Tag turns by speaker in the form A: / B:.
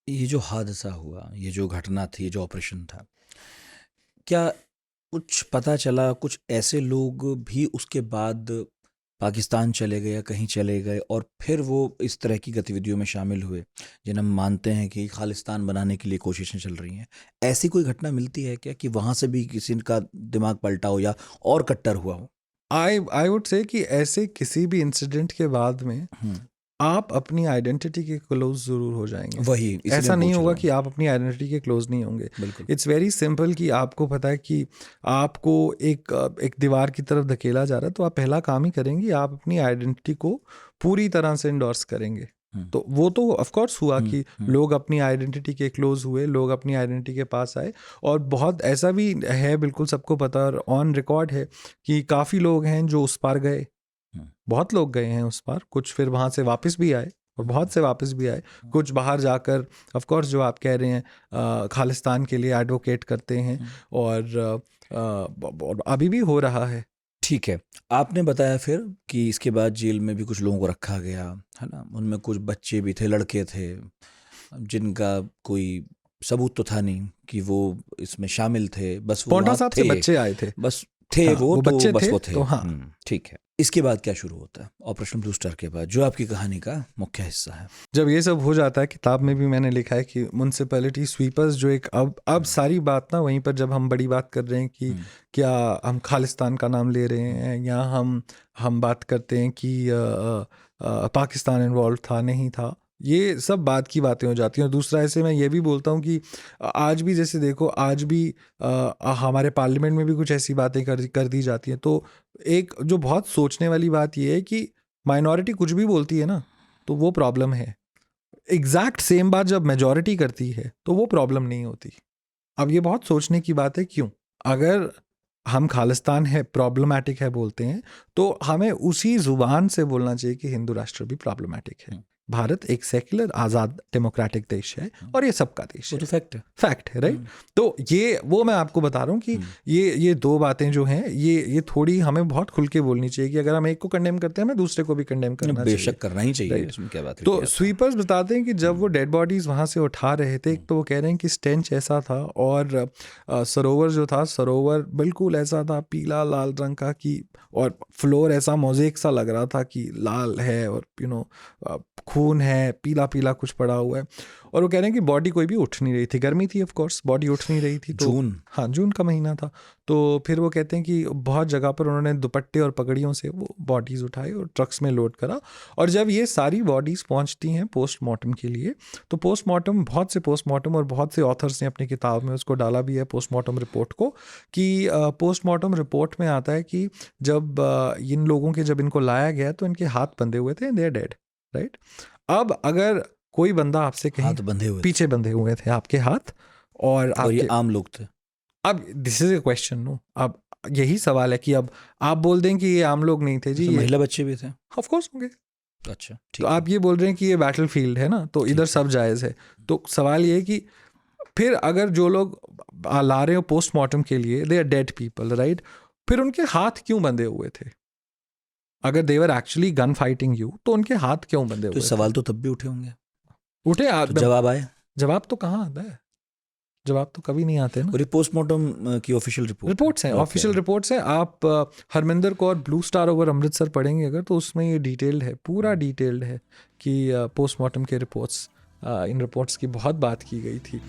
A: ये जो हादसा हुआ, ये जो घटना थी, ये जो ऑपरेशन था, क्या कुछ पता चला, कुछ ऐसे लोग भी उसके बाद पाकिस्तान चले गए या कहीं चले गए और फिर वो इस तरह की गतिविधियों में शामिल हुए जिन्हें हम मानते हैं कि खालिस्तान बनाने के लिए कोशिशें चल रही हैं? ऐसी कोई घटना मिलती है क्या कि वहाँ से भी किसी का दिमाग पलटा हो या और कट्टर हुआ हो?
B: आई वुड से कि ऐसे किसी भी इंसिडेंट के बाद में
A: हम्म,
B: आप अपनी आइडेंटिटी के क्लोज जरूर हो जाएंगे।
A: वही इसीलिए
B: ऐसा
A: मैं
B: नहीं
A: पूछ
B: होगा
A: रहा हूँ।
B: कि आप अपनी आइडेंटिटी के क्लोज नहीं होंगे।
A: बिल्कुल।
B: इट्स वेरी सिंपल कि आपको पता है कि आपको एक दीवार की तरफ धकेला जा रहा है, तो आप पहला काम ही करेंगे, आप अपनी आइडेंटिटी को पूरी तरह से इंडोर्स करेंगे।
A: हम्म,
B: तो वो तो ऑफ कोर्स हुआ कि
A: हम्म,
B: लोग अपनी आइडेंटिटी के क्लोज हुए, लोग अपनी आइडेंटिटी के पास आए। और बहुत ऐसा भी है, बिल्कुल सबको पता और ऑन रिकॉर्ड है कि काफ़ी लोग हैं जो उस पार गए,
A: हम्म,
B: बहुत लोग गए हैं उस पार, कुछ फिर वहाँ से वापस भी आए और बहुत से वापस भी आए, कुछ बाहर जाकर ऑफ कोर्स जो आप कह रहे हैं खालिस्तान के लिए एडवोकेट करते हैं। और अभी भी हो रहा है।
A: ठीक है। आपने बताया फिर कि इसके बाद जेल में भी कुछ लोगों को रखा गया, है ना? उनमें कुछ बच्चे भी थे, लड़के थे, जिनका कोई सबूत तो था नहीं कि वो इसमें शामिल थे, बस वो
B: पोंटा
A: वहाँ
B: साहब से
A: थे,
B: बच्चे आए थे।
A: बस थे
B: हाँ,
A: वो
B: वो
A: तो
B: बच्चे
A: बस
B: थे
A: वो थे।
B: तो हाँ।
A: ठीक है। इसके बाद क्या शुरू होता है ऑपरेशन ब्लू स्टार के बाद, जो आपकी कहानी का मुख्य हिस्सा है?
B: जब ये सब हो जाता है, किताब में भी मैंने लिखा है कि म्युनिसिपैलिटी स्वीपर्स जो एक अब सारी बात ना वहीं पर, जब हम बड़ी बात कर रहे हैं कि क्या हम खालिस्तान का नाम ले रहे हैं या हम बात करते हैं कि पाकिस्तान इन्वॉल्व था नहीं था, ये सब बात की बातें हो जाती हैं। और दूसरा ऐसे मैं ये भी बोलता हूँ कि आज भी जैसे देखो, आज भी हमारे पार्लियामेंट में भी कुछ ऐसी बातें कर दी जाती हैं। तो एक जो बहुत सोचने वाली बात ये है कि माइनॉरिटी कुछ भी बोलती है ना, तो वो प्रॉब्लम है। एग्जैक्ट सेम बात जब मेजॉरिटी करती है तो वो प्रॉब्लम नहीं होती। अब ये बहुत सोचने की बात है, क्यों? अगर हम खालिस्तान है प्रॉब्लमैटिक है बोलते हैं, तो हमें उसी जुबान से बोलना चाहिए कि हिंदू राष्ट्र भी प्रॉब्लमैटिक है। भारत एक सेक्युलर आज़ाद डेमोक्रेटिक देश है और ये सबका देश
A: वो
B: है।
A: तो फैक्ट है।
B: फैक्ट है, राइट? तो ये वो मैं आपको बता रहा हूँ कि ये दो बातें जो हैं, ये थोड़ी हमें बहुत खुल के बोलनी चाहिए कि अगर हम एक को कंडेम करते हैं, हमें दूसरे को भी कंडेम करना चाहिए।
A: बेशक करना ही चाहिए,
B: राइट?
A: इसमें क्या बात है,
B: तो
A: क्या था?
B: स्वीपर्स बताते हैं कि जब वो डेड बॉडीज वहाँ से उठा रहे थे, एक तो वो कह रहे हैं कि स्टेंच ऐसा था, और सरोवर जो था, सरोवर बिल्कुल ऐसा था पीला लाल रंग का कि, और फ्लोर ऐसा मोज़ेक सा लग रहा था कि लाल है और खून है, पीला पीला कुछ पड़ा हुआ है। और वो कह रहे हैं कि बॉडी कोई भी उठ नहीं रही थी, गर्मी थी ऑफ कोर्स, बॉडी उठ नहीं रही थी। तो
A: जून।
B: हाँ, जून का महीना था। तो फिर वो कहते हैं कि बहुत जगह पर उन्होंने दुपट्टे और पगड़ियों से वो बॉडीज़ उठाए और ट्रक्स में लोड करा। और जब ये सारी बॉडीज़ पहुंचती हैं पोस्टमार्टम के लिए, तो पोस्टमार्टम, बहुत से पोस्टमार्टम और बहुत से ऑथर्स ने अपनी किताब में उसको डाला भी है पोस्टमार्टम रिपोर्ट को, कि पोस्टमार्टम रिपोर्ट में आता है कि जब इन लोगों के, जब इनको लाया गया तो इनके हाथ बंधे हुए थे, दे आर डेड, राइट? अब अगर कोई बंदा आपसे कहीं,
A: हाथ बंधे हुए थे
B: पीछे बंधे हुए थे आपके हाथ, और
A: और ये
B: आपके,
A: आम लोग थे?
B: अब this is a question, no, अब यही सवाल है कि अब आप बोल दें कि ये आम लोग नहीं थे जी,
A: इसमें
B: ये
A: महिला बच्चे भी थे?
B: ऑफ कोर्स होंगे।
A: अच्छा,
B: तो
A: ठीक है।
B: आप ये बोल रहे हैं कि ये बैटल फील्ड है ना, तो इधर
A: ठीक है।
B: सब जायज़ है। तो सवाल ये है कि फिर अगर जो लोग ला रहे हो पोस्टमार्टम के लिए, they are dead people, right? फिर उनके हाथ क्यों बंधे हुए थे? अगर they were actually gun fighting you, तो उनके हाथ क्यों बंधे
A: तो
B: हुए थे?
A: सवाल तो तब भी उठे होंगे,
B: उठे
A: तो जवाब आए?
B: जवाब तो कहाँ आता है? जवाब तो कभी नहीं आते ना।
A: और ये पोस्टमार्टम की ऑफिशियल
B: रिपोर्ट्स हैं,
A: जो आप कह
B: ऑफिशियल
A: रहे
B: रिपोर्ट्स हैं। आप Harminder Kaur blue star over Amritsar पढ़ेंगे अगर, तो उसमें ये डिटेल्ड है, पूरा डिटेल्ड है कि पोस्टमार्टम के रिपोर्ट्स, इन रिपोर्ट्स की बहुत बात की गई थी।